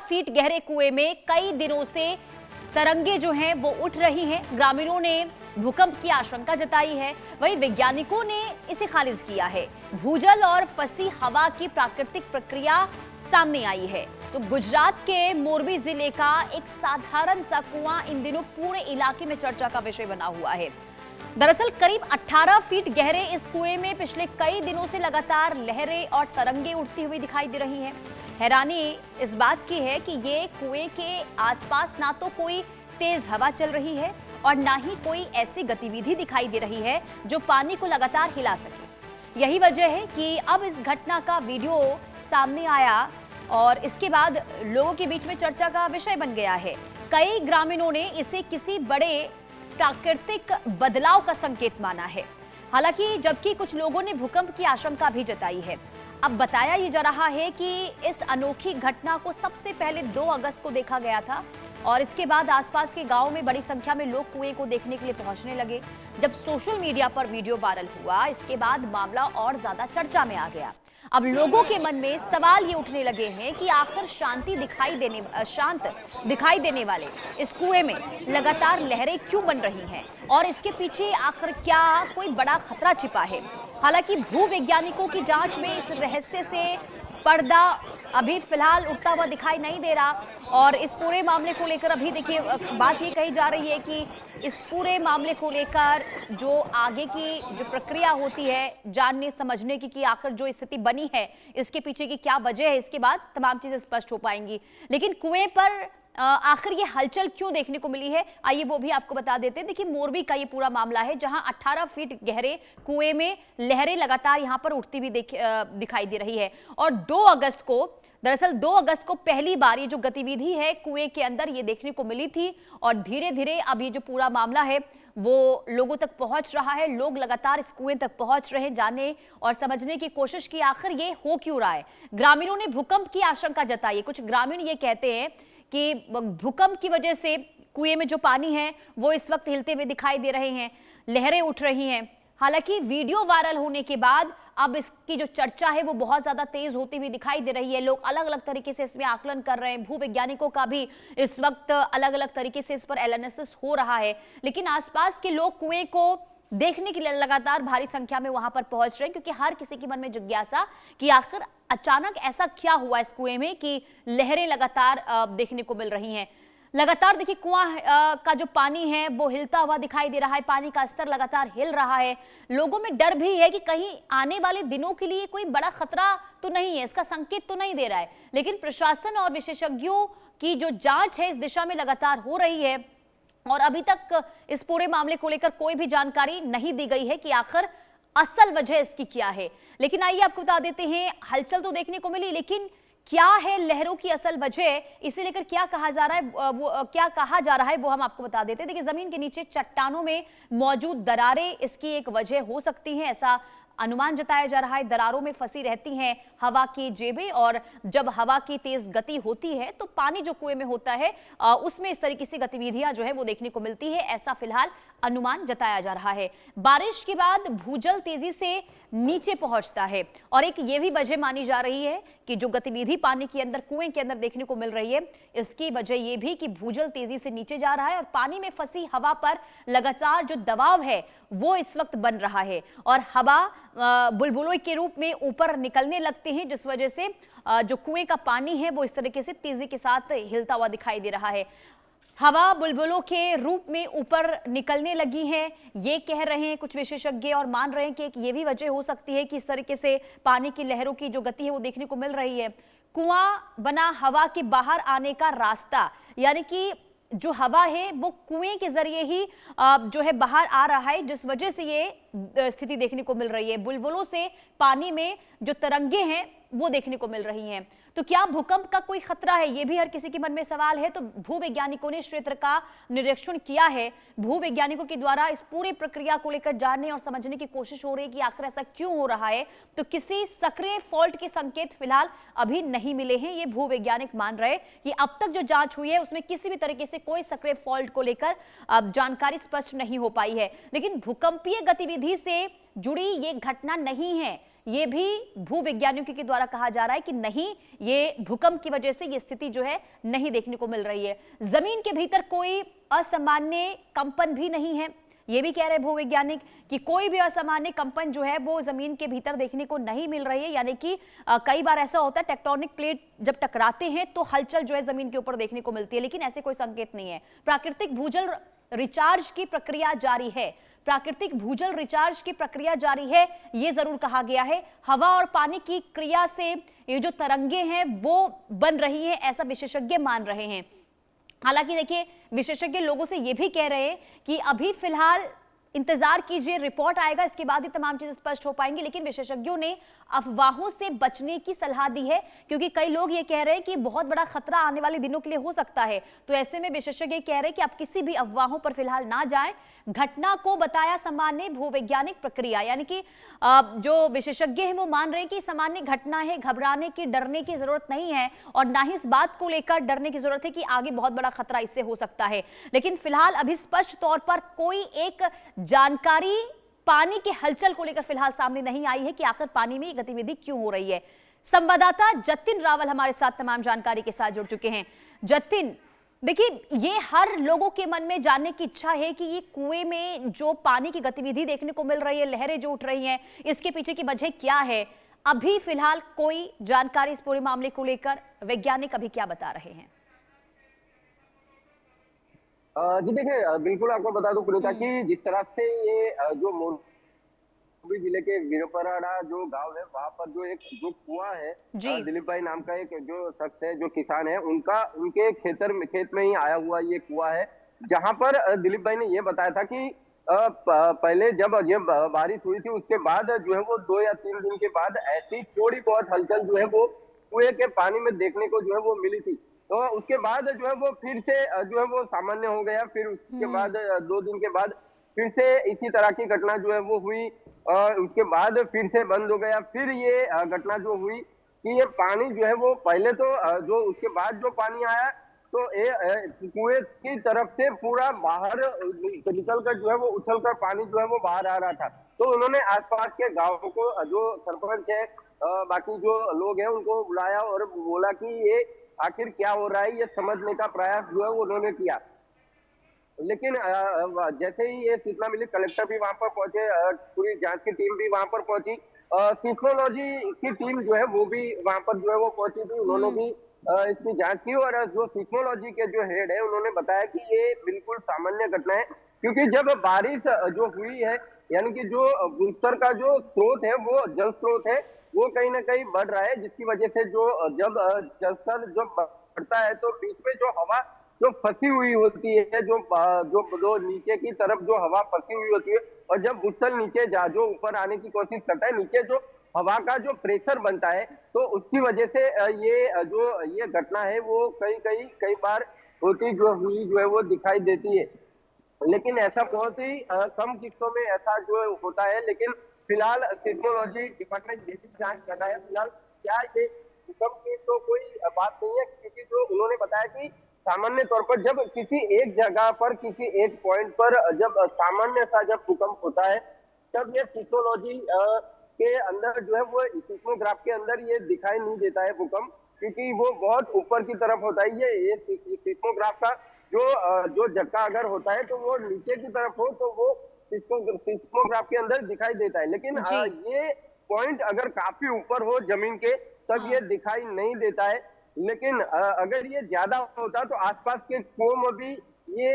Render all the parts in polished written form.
Feet गहरे कुएं में कई दिनों से तरंगे जो हैं वो उठ रही हैं। ग्रामीणों ने भूकंप की आशंका जताई है, वहीं वैज्ञानिकों ने इसे खारिज किया है। भूजल और फंसी हवा की प्राकृतिक प्रक्रिया सामने आई है। तो गुजरात के मोरबी जिले का एक साधारण सा कुआं इन दिनों पूरे इलाके में चर्चा का विषय बना हुआ है। दरअसल करीब 18 फीट गहरे इस कुएं में पिछले कई दिनों से लगातार लहरें और तरंगे उठती हुई दिखाई दे रही हैं। हैरानी इस बात की है कि ये कुएं के आसपास ना तो कोई तेज हवा चल रही है और ना ही कोई ऐसी गतिविधि दिखाई दे रही है जो पानी को लगातार हिला सके। यही वजह है कि अब इस घटना का वीडियो सामने आया और इसके बाद लोगों के बीच में चर्चा का विषय बन गया है। कई ग्रामीणों ने इसे किसी बड़े प्राकृतिक बदलाव का संकेत माना है, हालांकि जबकि कुछ लोगों ने भूकंप की आशंका भी जताई है। अब बताया ये जा रहा है कि इस अनोखी घटना को सबसे पहले 2 अगस्त को देखा गया था और इसके बाद आसपास के गांवों में बड़ी संख्या में लोग कुएं को देखने के लिए पहुंचने लगे। जब सोशल मीडिया पर वीडियो वायरल हुआ, इसके बाद मामला और ज्यादा चर्चा में आ गया। अब लोगों के मन में सवाल ये उठने लगे हैं कि आखिर शांत दिखाई देने वाले इस कुएं में लगातार लहरें क्यों बन रही हैं और इसके पीछे आखिर क्या कोई बड़ा खतरा छिपा है। हालांकि भूवैज्ञानिकों की जांच में इस रहस्य से पर्दा अभी फिलहाल उठता हुआ दिखाई नहीं दे रहा और इस पूरे मामले को लेकर अभी देखिए बात ये कही जा रही है कि इस पूरे मामले को लेकर जो आगे की जो प्रक्रिया होती है जानने समझने की कि आखिर जो स्थिति बनी है इसके पीछे की क्या वजह है, इसके बाद तमाम चीजें स्पष्ट हो पाएंगी। लेकिन कुएं पर आखिर ये हलचल क्यों देखने को मिली है, आइए वो भी आपको बता देते हैं। देखिए मोरबी का ये पूरा मामला है जहां 18 फीट गहरे कुएं में लहरें लगातार यहां पर उठती हुई दिखाई दे रही है और 2 अगस्त को पहली बार ये जो गतिविधि है कुएं के अंदर ये देखने को मिली थी और धीरे धीरे अब ये जो पूरा मामला है वो लोगों तक पहुंच रहा है। लोग लगातार इस कुएं तक पहुंच रहे हैं, जानने और समझने की कोशिश की आखिर ये हो क्यों रहा है। ग्रामीणों ने भूकंप की आशंका जताई है। कुछ ग्रामीण ये कहते हैं कि भूकंप की वजह से कुएं में जो पानी है वो इस वक्त हिलते हुए दिखाई दे रहे हैं, लहरें उठ रही हैं। हालांकि वीडियो वायरल होने के बाद अब इसकी जो चर्चा है वो बहुत ज्यादा तेज होती हुई दिखाई दे रही है। लोग अलग अलग तरीके से इसमें आकलन कर रहे हैं। भूवैज्ञानिकों का भी इस वक्त अलग अलग तरीके से इस पर एनालिसिस हो रहा है, लेकिन आसपास के लोग कुएं को देखने के लिए लगातार भारी संख्या में वहां पर पहुंच रहे हैं क्योंकि हर किसी के मन में जिज्ञासा कि आखिर अचानक ऐसा क्या हुआ इस कुएं में कि लहरें लगातार देखने को मिल रही हैं। लगातार देखिए कुआं का जो पानी है वो हिलता हुआ दिखाई दे रहा है, पानी का स्तर लगातार हिल रहा है। लोगों में डर भी है कि कहीं आने वाले दिनों के लिए कोई बड़ा खतरा तो नहीं है, इसका संकेत तो नहीं दे रहा है। लेकिन प्रशासन और विशेषज्ञों की जो जांच है इस दिशा में लगातार हो रही है और अभी तक इस पूरे मामले को लेकर कोई भी जानकारी नहीं दी गई है कि आखिर असल वजह इसकी क्या है। लेकिन आइए आपको बता देते हैं, हलचल तो देखने को मिली, लेकिन क्या है लहरों की असल वजह, इसे लेकर क्या कहा जा रहा है वो हम आपको बता देते हैं। देखिए जमीन के नीचे चट्टानों में मौजूद दरारें इसकी एक वजह हो सकती हैं, ऐसा अनुमान जताया जा रहा है। दरारों में फंसी रहती हैं हवा की जेबें और जब हवा की तेज गति होती है तो पानी जो कुएं में होता है उसमें इस तरीके से गतिविधियां जो है वो देखने को मिलती है, ऐसा फिलहाल अनुमान जताया जा रहा है। बारिश के बाद भूजल तेजी से नीचे पहुंचता है और एक ये भी वजह मानी जा रही है कि जो गतिविधि पानी के अंदर कुएं के अंदर देखने को मिल रही है इसकी वजह ये भी कि भूजल तेजी से नीचे जा रहा है और पानी में फंसी हवा पर लगातार जो दबाव है वो इस वक्त बन रहा है और हवा बुलबुलों के रूप में ऊपर निकलने लगते हैं, जिस वजह से जो कुएं का पानी है वो इस तरीके से तेजी के साथ हिलता हुआ दिखाई दे रहा है। हवा बुलबुलों के रूप में ऊपर निकलने लगी है, ये कह रहे हैं कुछ विशेषज्ञ और मान रहे हैं कि एक ये भी वजह हो सकती है कि इस तरीके से पानी की लहरों की जो गति है वो देखने को मिल रही है। कुआं बना हवा के बाहर आने का रास्ता, यानी कि जो हवा है वो कुएं के जरिए ही जो है बाहर आ रहा है, जिस वजह से ये स्थिति देखने को मिल रही है। बुलबुलों से पानी में जो तरंगे हैं वो देखने को मिल रही हैं। तो क्या भूकंप का कोई खतरा है, ये भी हर किसी के मन में सवाल है। तो भूवैज्ञानिकों ने क्षेत्र का निरीक्षण किया है। भूवैज्ञानिकों के द्वारा इस पूरी प्रक्रिया को लेकर जानने और समझने की कोशिश हो रही है कि आखिर ऐसा क्यों हो रहा है। तो किसी सक्रिय फॉल्ट के संकेत फिलहाल अभी नहीं मिले हैं, ये भूवैज्ञानिक मान रहे कि अब तक जो जांच हुई है उसमें किसी भी तरीके से कोई सक्रिय फॉल्ट को लेकर जानकारी स्पष्ट नहीं हो पाई है। लेकिन भूकंपीय गतिविधि से जुड़ी ये घटना नहीं है, ये भी भूवैज्ञानिकों के द्वारा कहा जा रहा है कि नहीं, ये भूकंप की वजह से ये स्थिति जो है नहीं देखने को मिल रही है। जमीन के भीतर कोई असामान्य कंपन भी नहीं है, ये भी कह रहे भूवैज्ञानिक कि कोई भी असामान्य कंपन जो है वो जमीन के भीतर देखने को नहीं मिल रही है। यानी कि कई बार ऐसा होता है टेक्टोनिक प्लेट जब टकराते हैं तो हलचल जो है जमीन के ऊपर देखने को मिलती है, लेकिन ऐसे कोई संकेत नहीं है। प्राकृतिक भूजल रिचार्ज की प्रक्रिया जारी है, प्राकृतिक भूजल रिचार्ज की प्रक्रिया जारी है, ये जरूर कहा गया है। हवा और पानी की क्रिया से ये जो तरंगे हैं वो बन रही है, ऐसा विशेषज्ञ मान रहे हैं। हालांकि देखिए, विशेषज्ञ लोगों से यह भी कह रहे हैं कि अभी फिलहाल इंतजार कीजिए, रिपोर्ट आएगा, इसके बाद ही तमाम चीजें स्पष्ट हो पाएंगी। लेकिन विशेषज्ञों ने अफवाहों से बचने की सलाह दी है, क्योंकि कई लोग ये कह रहे हैं कि बहुत बड़ा खतरा आने वाले दिनों के लिए हो सकता है। तो ऐसे में विशेषज्ञ कह रहे हैं कि आप किसी भी अफवाहों पर फिलहाल ना जाएं। घटना को बताया सामान्य भूवैज्ञानिक प्रक्रिया, यानी कि जो विशेषज्ञ हैं वो मान रहे हैं कि सामान्य घटना है, घबराने की, डरने की जरूरत नहीं है, और ना ही इस बात को लेकर डरने की जरूरत है कि आगे बहुत बड़ा खतरा इससे हो सकता है। लेकिन फिलहाल अभी स्पष्ट तौर पर कोई एक जानकारी पानी के हलचल को लेकर फिलहाल सामने नहीं आई है कि आखिर पानी में गतिविधि क्यों हो रही है। संवाददाता जतिन रावल हमारे साथ तमाम जानकारी के साथ जुड़ चुके हैं। जतिन, देखिए, ये हर लोगों के मन में जानने की इच्छा है कि ये कुएं में जो पानी की गतिविधि देखने को मिल रही है, लहरें जो उठ रही हैं, इसके पीछे की वजह क्या है? अभी फिलहाल कोई जानकारी इस पूरे मामले को लेकर वैज्ञानिक अभी क्या बता रहे हैं? जी देखिए, बिल्कुल आपको बता दूं पुनीता कि जिस तरह से ये जो मोरबी जिले के वीरपराड़ा जो गांव है, वहां पर जो कुआं है, दिलीप भाई नाम का एक जो शख्स है, जो किसान है, उनके खेत में ही आया हुआ ये कुआं है, जहां पर दिलीप भाई ने ये बताया था कि पहले जब ये बारिश हुई थी उसके बाद जो है वो 2 या 3 दिन के बाद ऐसी थोड़ी बहुत हलचल जो है वो कुएं के पानी में देखने को जो है वो मिली थी। तो उसके बाद जो है वो फिर से जो है वो सामान्य हो गया। फिर उसके बाद 2 दिन के बाद फिर से इसी तरह की घटना जो है वो हुई, और उसके बाद फिर से बंद हो गया। फिर ये घटना जो हुई कि ये पानी जो है वो पहले तो जो उसके बाद जो पानी आया तो कुएं की तरफ से पूरा बाहर निकल कर जो है वो उछल कर पानी जो है वो बाहर आ रहा था। तो उन्होंने आसपास के गाँव को, जो सरपंच है, बाकी जो लोग हैं, उनको बुलाया और बोला कि ये आखिर क्या हो रहा है, ये समझने का प्रयास जो है वो उन्होंने किया। लेकिन जैसे ही ये सूचना मिली, कलेक्टर भी वहां पर पहुंचे, पूरी जांच की टीम भी वहां पर पहुंची, सीस्मोलॉजी की टीम जो है वो भी वहां पर जो है वो पहुंची थी। उन्होंने भी इसकी जांच की, और जो सीस्मोलॉजी के जो हेड है उन्होंने बताया कि ये बिल्कुल सामान्य घटना है, क्योंकि जब बारिश जो हुई है, यानी कि जो भूस्तर का जो स्रोत है, वो जल स्रोत है, वो कहीं ना कहीं बढ़ रहा है, जिसकी वजह से जो जब जलस्तर जो बढ़ता है तो बीच में जो हवा जो फंसी हुई होती है, जो नीचे की तरफ जो हवा फंसी हुई होती है, और जब भूस्तर नीचे जो ऊपर आने की कोशिश करता है, नीचे जो हवा का जो प्रेशर बनता है, तो उसकी वजह से ये घटना है वो कई बार होती जो हुई जो है वो दिखाई देती है। लेकिन ऐसा बहुत ही कम किस्तों में ऐसा जो होता है। लेकिन फिलहाल सिस्मोलॉजी डिपार्टमेंट जैसी जांच कर रहा है। फिलहाल क्या ये भूकंप की तो कोई बात नहीं है, क्योंकि जो उन्होंने बताया कि सामान्य तौर पर जब किसी एक जगह पर, किसी एक पॉइंट पर जब सामान्य सा जब भूकंप होता है, तब ये सिस्मोलॉजी के अंदर जो है वो सिस्मोग्राफ के अंदर ये दिखाई नहीं देता है भूकंप, क्योंकि वो बहुत ऊपर की तरफ होता है। ये सिस्मोग्राफ का जो झटका अगर होता है तो वो नीचे की तरफ हो तो वो सिस्मोग्राफ के अंदर दिखाई देता है। लेकिन ये पॉइंट अगर काफी ऊपर हो जमीन के तब ये दिखाई नहीं देता है। लेकिन अगर ये ज्यादा होता तो आसपास के कुओं में भी ये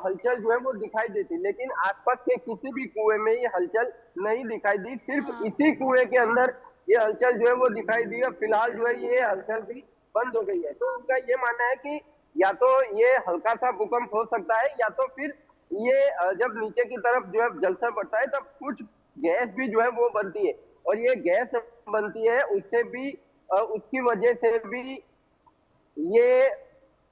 हलचल जो है वो दिखाई देती, लेकिन आसपास के किसी भी कुएं में ये हलचल नहीं दिखाई दी। सिर्फ इसी कुएं के अंदर ये हलचल जो है वो दिखाई दी। फिलहाल जो है ये हलचल भी बंद हो गई है। तो उनका ये मानना है कि या तो ये हल्का सा भूकंप हो सकता है, या तो फिर ये जब नीचे की तरफ जो है जलस्तर बढ़ता है तब कुछ गैस भी जो है वो बनती है, और ये गैस बनती है उससे भी उसकी वजह से भी ये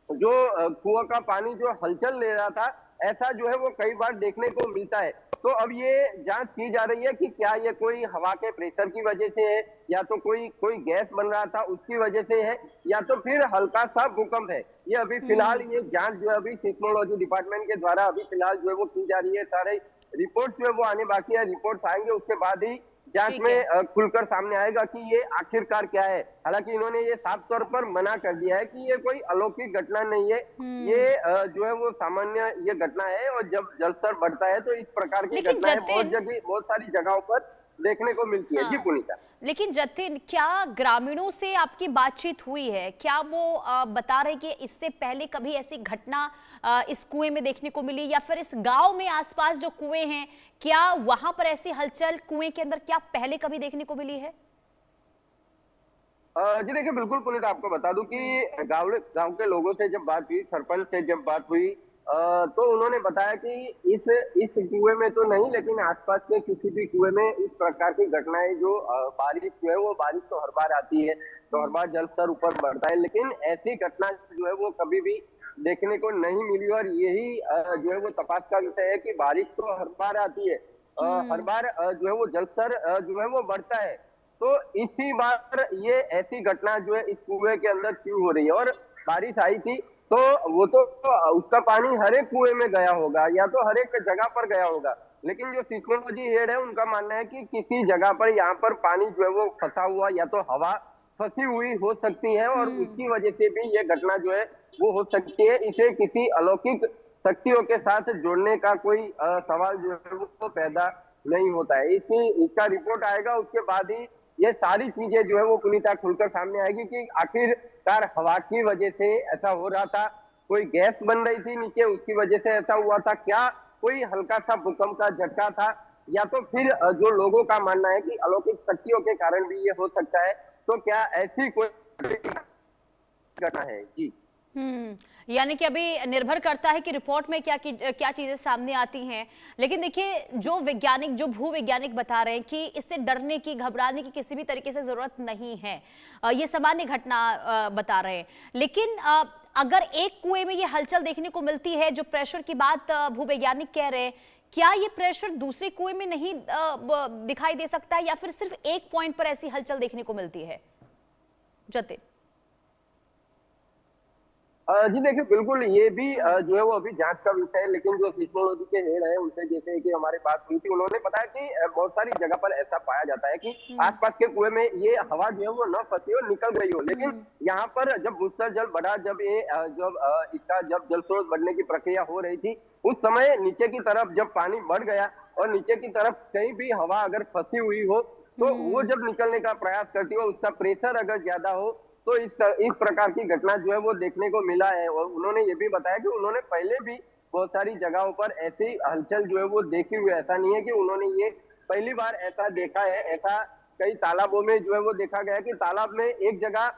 जो कुआं का पानी जो हलचल ले रहा था, ऐसा जो है वो कई बार देखने को मिलता है। तो अब ये जांच की जा रही है कि क्या ये कोई हवा के प्रेशर की वजह से है, या तो कोई गैस बन रहा था उसकी वजह से है, या तो फिर हल्का सा भूकंप है। ये अभी फिलहाल ये जांच जो है अभी सिस्मोलॉजी डिपार्टमेंट के द्वारा अभी फिलहाल जो है वो की जा रही है। सारे रिपोर्ट जो है वो आने बाकी है, रिपोर्ट आएंगे उसके बाद ही जांच ठीक में है। खुलकर सामने आएगा कि ये आखिरकार क्या है। हालांकि इन्होंने ये साफ तौर पर मना कर दिया है कि ये कोई अलौकिक घटना नहीं है। हम्म। ये जो है वो सामान्य ये घटना है, और जब जलस्तर बढ़ता है तो इस प्रकार की लेकिन घटनाएं जतिन, बहुत सारी जगहों पर देखने को मिलती है। जी हाँ, पुनीता। लेकिन जतिन, क्या ग्रामीणों से आपकी बातचीत हुई है? क्या वो बता रहे कि इससे पहले कभी ऐसी घटना इस कुएं में देखने को मिली, या फिर इस गांव में आसपास जो कुएं हैं, क्या वहां पर ऐसी हलचल कुएं के अंदर क्या पहले कभी देखने को मिली है? जी देखिए, बिल्कुल पुनीत, आपको बता दूं कि गाँव गाँव के लोगों से जब बात हुई, सरपंच से जब बात हुई, तो उन्होंने बताया कि इस कुएं में तो नहीं, लेकिन आसपास के किसी भी कुएं में इस प्रकार की घटनाएं जो बारिश जो है वो बारिश तो हर बार आती है, तो हर बार जल स्तर ऊपर बढ़ता है, लेकिन ऐसी घटना जो है वो कभी भी देखने को नहीं मिली। और यही जो है वो तपास का विषय है कि बारिश तो हर बार आती है, हर हम्म। बार जो है वो जल स्तर जो है वो बढ़ता है, तो इसी बार ये ऐसी घटना जो है इस कुएं के अंदर क्यों हो रही है। और बारिश आई थी तो वो तो उसका पानी हर एक कुएं में गया होगा, या तो हर एक जगह पर गया होगा, लेकिन जो सिस्मोलॉजी हेड है उनका मानना है कि किसी जगह पर यहाँ पर पानी जो है वो फंसा हुआ, या तो हवा फंसी हुई हो सकती है, और उसकी वजह से भी ये घटना जो है वो हो सकती है। इसे किसी अलौकिक शक्तियों के साथ जोड़ने का कोई सवाल जो है वो पैदा नहीं होता है। इसका रिपोर्ट आएगा, उसके बाद ही ये सारी चीजें जो है वो पुनीता खुलकर सामने आएगी कि आखिरकार हवा की वजह से ऐसा हो रहा था, कोई गैस बन रही थी नीचे, उसकी वजह से ऐसा हुआ था, क्या कोई हल्का सा भूकंप का झटका था, या तो फिर जो लोगों का मानना है कि अलौकिक शक्तियों के कारण भी ये हो सकता है, तो क्या ऐसी कोई घटना है। जी। यानी कि अभी निर्भर करता है कि रिपोर्ट में क्या चीजें सामने आती हैं। लेकिन देखिए, जो भूवैज्ञानिक बता रहे हैं कि इससे डरने की, घबराने की किसी भी तरीके से जरूरत नहीं है, ये सामान्य घटना बता रहे हैं। लेकिन अगर एक कुएं में ये हलचल देखने को मिलती है, जो प्रेशर की बात भूवैज्ञानिक कह रहे हैं, क्या ये प्रेशर दूसरे कुएं में नहीं दिखाई दे सकता है, या फिर सिर्फ एक पॉइंट पर ऐसी हलचल देखने को मिलती है? जतिन। जी देखिए, बिल्कुल ये भी जो है वो अभी जांच का विषय है, लेकिन जो सिस्मोलॉजी के हेड है उनसे जैसे कि हमारी बात हुई थी, उन्होंने बताया कि बहुत सारी जगह पर ऐसा पाया जाता है कि आसपास के कुएं में ये हवा जो है वो न फंसी हो, निकल गई हो, लेकिन यहाँ पर जब भूस्तर जल बढ़ा, जब जल स्रोत बढ़ने की प्रक्रिया हो रही थी, उस समय नीचे की तरफ जब पानी बढ़ गया और नीचे की तरफ कहीं भी हवा अगर फंसी हुई हो, तो वो जब निकलने का प्रयास करती हो, उसका प्रेशर अगर ज्यादा हो, तो इस प्रकार की घटना जो है वो देखने को मिला है। और उन्होंने ये भी बताया कि उन्होंने पहले भी बहुत सारी जगहों पर ऐसी हलचल जो है वो देखी हुई है। ऐसा नहीं है कि उन्होंने ये पहली बार ऐसा देखा है। ऐसा कई तालाबों में जो है वो देखा गया है कि तालाब में एक जगह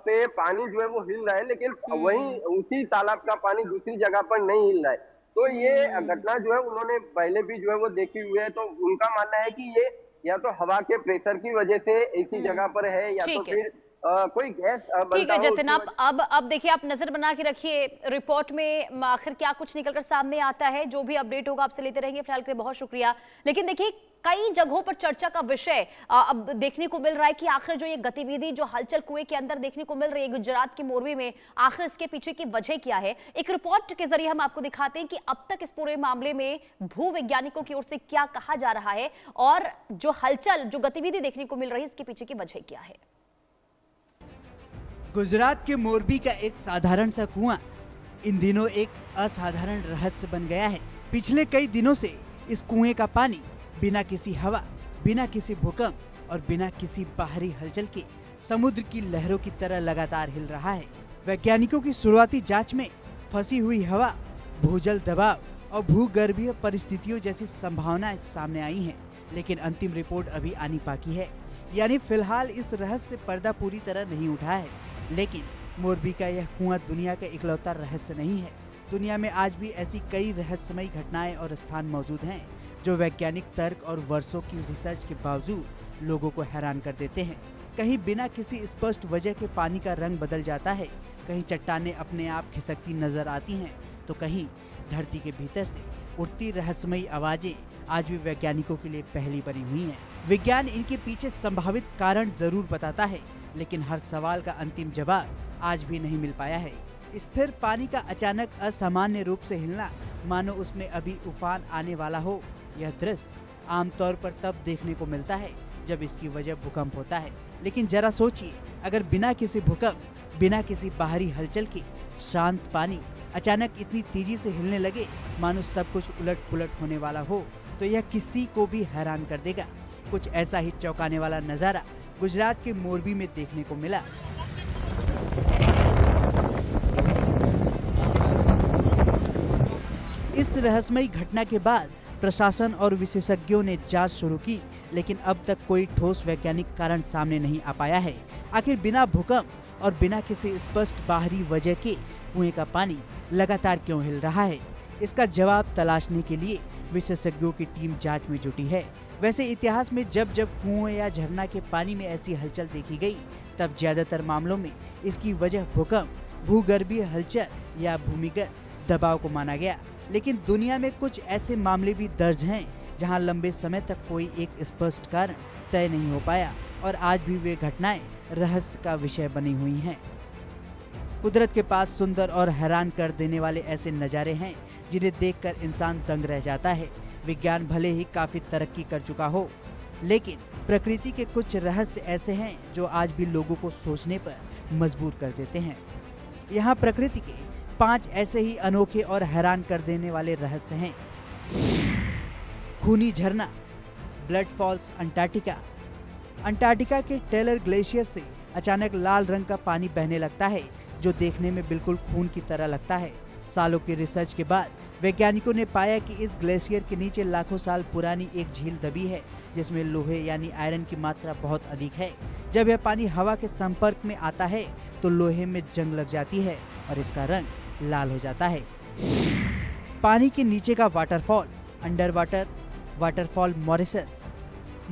पे पानी जो है वो हिल रहा है, लेकिन वहीं उसी तालाब का पानी दूसरी जगह पर नहीं हिल रहा है। तो ये घटना जो है उन्होंने पहले भी जो है वो देखी हुई है। तो उनका मानना है कि ये या तो हवा के प्रेशर की वजह से इसी जगह पर है, या तो फिर कोई गैस ठीक बनता है हो जतिन, आप अब देखिए, आप नजर बना के रखिए रिपोर्ट में आखिर क्या कुछ निकलकर सामने आता है। जो भी अपडेट होगा आपसे लेते रहेंगे। फिलहाल के लिए बहुत शुक्रिया। लेकिन देखिए, कई जगहों पर चर्चा का विषय अब देखने को मिल रहा है कि आखिर जो ये गतिविधि, जो हलचल कुएं के अंदर देखने को मिल रही है गुजरात के मोरबी में, आखिर इसके पीछे की वजह क्या है। एक रिपोर्ट के जरिए हम आपको दिखाते हैं कि अब तक इस पूरे मामले में भूवैज्ञानिकों की ओर से क्या कहा जा रहा है, और जो हलचल, जो गतिविधि देखने को मिल रही है, इसके पीछे की वजह क्या है। गुजरात के मोरबी का एक साधारण सा कुआं इन दिनों एक असाधारण रहस्य बन गया है। पिछले कई दिनों से इस कुएं का पानी बिना किसी हवा, बिना किसी भूकंप और बिना किसी बाहरी हलचल के समुद्र की लहरों की तरह लगातार हिल रहा है। वैज्ञानिकों की शुरुआती जांच में फंसी हुई हवा, भूजल दबाव और भूगर्भीय परिस्थितियों जैसी संभावनाएं सामने आई हैं, लेकिन अंतिम रिपोर्ट अभी आनी बाकी है। यानी फिलहाल इस रहस्य से पर्दा पूरी तरह नहीं उठा है। लेकिन मोरबी का यह कुआं दुनिया का इकलौता रहस्य नहीं है। दुनिया में आज भी ऐसी कई रहस्यमयी घटनाएं और स्थान मौजूद हैं जो वैज्ञानिक तर्क और वर्षों की रिसर्च के बावजूद लोगों को हैरान कर देते हैं। कहीं बिना किसी स्पष्ट वजह के पानी का रंग बदल जाता है, कहीं चट्टानें अपने आप खिसकती नजर आती हैं, तो कहीं धरती के भीतर से उठती रहस्यमयी आवाजें आज भी वैज्ञानिकों के लिए पहली बनी हुई हैं। विज्ञान इनके पीछे संभावित कारण जरूर बताता है, लेकिन हर सवाल का अंतिम जवाब आज भी नहीं मिल पाया है। स्थिर पानी का अचानक असामान्य रूप से हिलना, मानो उसमें अभी उफान आने वाला हो। यह दृश्य आमतौर पर तब देखने को मिलता है जब इसकी वजह भूकंप होता है। लेकिन जरा सोचिए, अगर बिना किसी भूकंप, बिना किसी बाहरी हलचल के शांत पानी अचानक इतनी तेजी से हिलने लगे मानो सब कुछ उलट पुलट होने वाला हो, तो यह किसी को भी हैरान कर देगा। कुछ ऐसा ही चौंकाने वाला नजारा गुजरात के मोरबी में देखने को मिला। इस रहस्यमयी घटना के बाद प्रशासन और विशेषज्ञों ने जांच शुरू की, लेकिन अब तक कोई ठोस वैज्ञानिक कारण सामने नहीं आ पाया है। आखिर बिना भूकंप और बिना किसी स्पष्ट बाहरी वजह के कुएं का पानी लगातार क्यों हिल रहा है? इसका जवाब तलाशने के लिए विशेषज्ञों की टीम जांच में जुटी है। वैसे इतिहास में जब जब कुएं या झरना के पानी में ऐसी हलचल देखी गई, तब ज्यादातर मामलों में इसकी वजह भूकंप, भूगर्भीय हलचल या भूमिगत दबाव को माना गया। लेकिन दुनिया में कुछ ऐसे मामले भी दर्ज हैं जहां लंबे समय तक कोई एक स्पष्ट कारण तय नहीं हो पाया और आज भी वे घटनाएं रहस्य का विषय बनी हुई हैं। कुदरत के पास सुंदर और हैरान कर देने वाले ऐसे नज़ारे हैं जिन्हें देखकर इंसान दंग रह जाता है। विज्ञान भले ही काफी तरक्की कर चुका हो, लेकिन प्रकृति के कुछ रहस्य ऐसे हैं जो आज भी लोगों को सोचने पर मजबूर कर देते हैं। यहाँ प्रकृति के 5 ऐसे ही अनोखे और हैरान कर देने वाले रहस्य हैं। खूनी झरना, ब्लड फॉल्स अंटार्कटिका। अंटार्कटिका के टेलर ग्लेशियर से अचानक लाल रंग का पानी बहने लगता है, जो देखने में बिल्कुल खून की तरह लगता है। सालों की रिसर्च के बाद वैज्ञानिकों ने पाया कि इस ग्लेशियर के नीचे लाखों साल पुरानी एक झील दबी है, जिसमें लोहे यानी आयरन की मात्रा बहुत अधिक है। जब यह पानी हवा के संपर्क में आता है तो लोहे में जंग लग जाती है और इसका रंग लाल हो जाता है। पानी के नीचे का waterfall, under water waterfall Mauritius.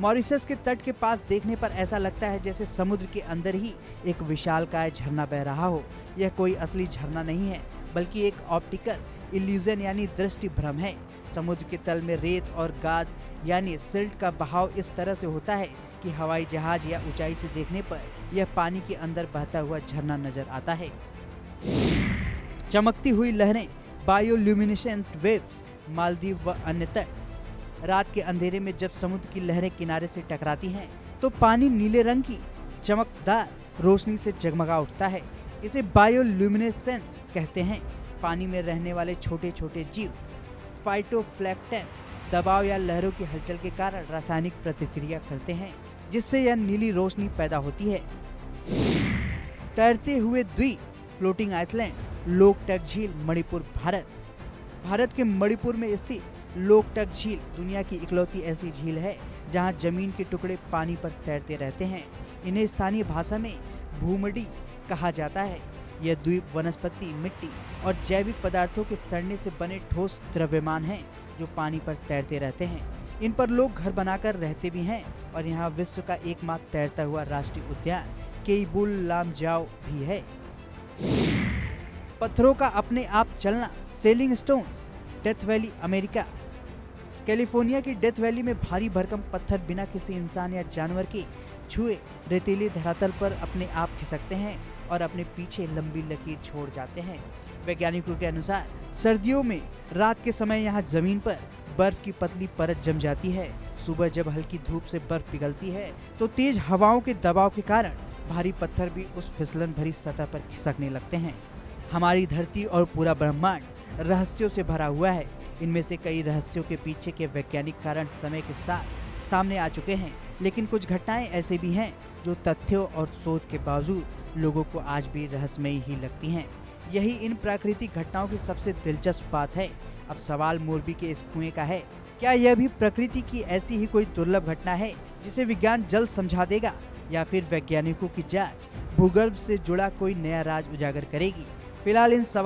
Mauritius के तट के पास देखने पर ऐसा लगता है जैसे समुद्र के अंदर ही एक विशालकाय झरना बह रहा हो। यह कोई असली झरना नहीं है, बल्कि एक ऑप्टिकल इल्यूजन यानी दृष्टि भ्रम है। समुद्र के तल में रेत और गाद यानी सिल्ट का बहाव इस तरह से होता है कि हवाई जहाज या ऊंचाई से देखने पर यह पानी के अंदर बहता हुआ झरना नजर आता है। चमकती हुई लहरें, बायोल्यूमिनेसेंट वेव्स, मालदीव व अन्य तट। रात के अंधेरे में जब समुद्र की लहरें किनारे से टकराती हैं, तो पानी नीले रंग की चमकदार रोशनी से जगमगा उठता है। इसे बायोल्यूमिनेसेंस कहते हैं। पानी में रहने वाले छोटे छोटे जीव फाइटोप्लैंक्टन दबाव या लहरों की हलचल के कारण रासायनिक प्रतिक्रिया करते हैं, जिससे यह नीली रोशनी पैदा होती है। तैरते हुए द्वीप, फ्लोटिंग आइसलैंड, लोकटक झील, मणिपुर, भारत। भारत के मणिपुर में स्थित लोकटक झील दुनिया की इकलौती ऐसी झील है जहां जमीन के टुकड़े पानी पर तैरते रहते हैं। इन्हें स्थानीय भाषा में भूमडी कहा जाता है। यह द्वीप वनस्पति, मिट्टी और जैविक पदार्थों के सड़ने से बने ठोस द्रव्यमान हैं जो पानी पर तैरते रहते हैं। इन पर लोग घर बनाकर रहते भी हैं और यहाँ विश्व का एकमात्र तैरता हुआ राष्ट्रीय उद्यान केइबुल लामजाओ भी है। पत्थरों का अपने आप चलना, selling stones, death valley, America. California की डेथ वैली में भारी भरकम पत्थर बिना किसी इंसान या जानवर के छुए रेतीली धरातल पर अपने आप खिसकते हैं और अपने पीछे लंबी लकीर छोड़ जाते हैं। वैज्ञानिकों के अनुसार सर्दियों में रात के समय यहाँ जमीन पर बर्फ की पतली परत जम जाती है। सुबह जब हल्की धूप से बर्फ पिघलती है तो तेज हवाओं के दबाव के कारण भारी पत्थर भी उस फिसलन भरी सतह पर खिसकने लगते हैं। हमारी धरती और पूरा ब्रह्मांड रहस्यों से भरा हुआ है। इनमें से कई रहस्यों के पीछे के वैज्ञानिक कारण समय के साथ सामने आ चुके हैं, लेकिन कुछ घटनाएं ऐसे भी हैं जो तथ्यों और शोध के बावजूद लोगों को आज भी रहस्यमयी ही लगती हैं। यही इन प्राकृतिक घटनाओं की सबसे दिलचस्प बात है। अब सवाल मोरबी के इस कुएं का है, क्या यह भी प्रकृति की ऐसी ही कोई दुर्लभ घटना है जिसे विज्ञान जल्द समझा देगा, या फिर वैज्ञानिकों की जांच भूगर्भ से जुड़ा कोई नया राज उजागर करेगी? फिलहाल इन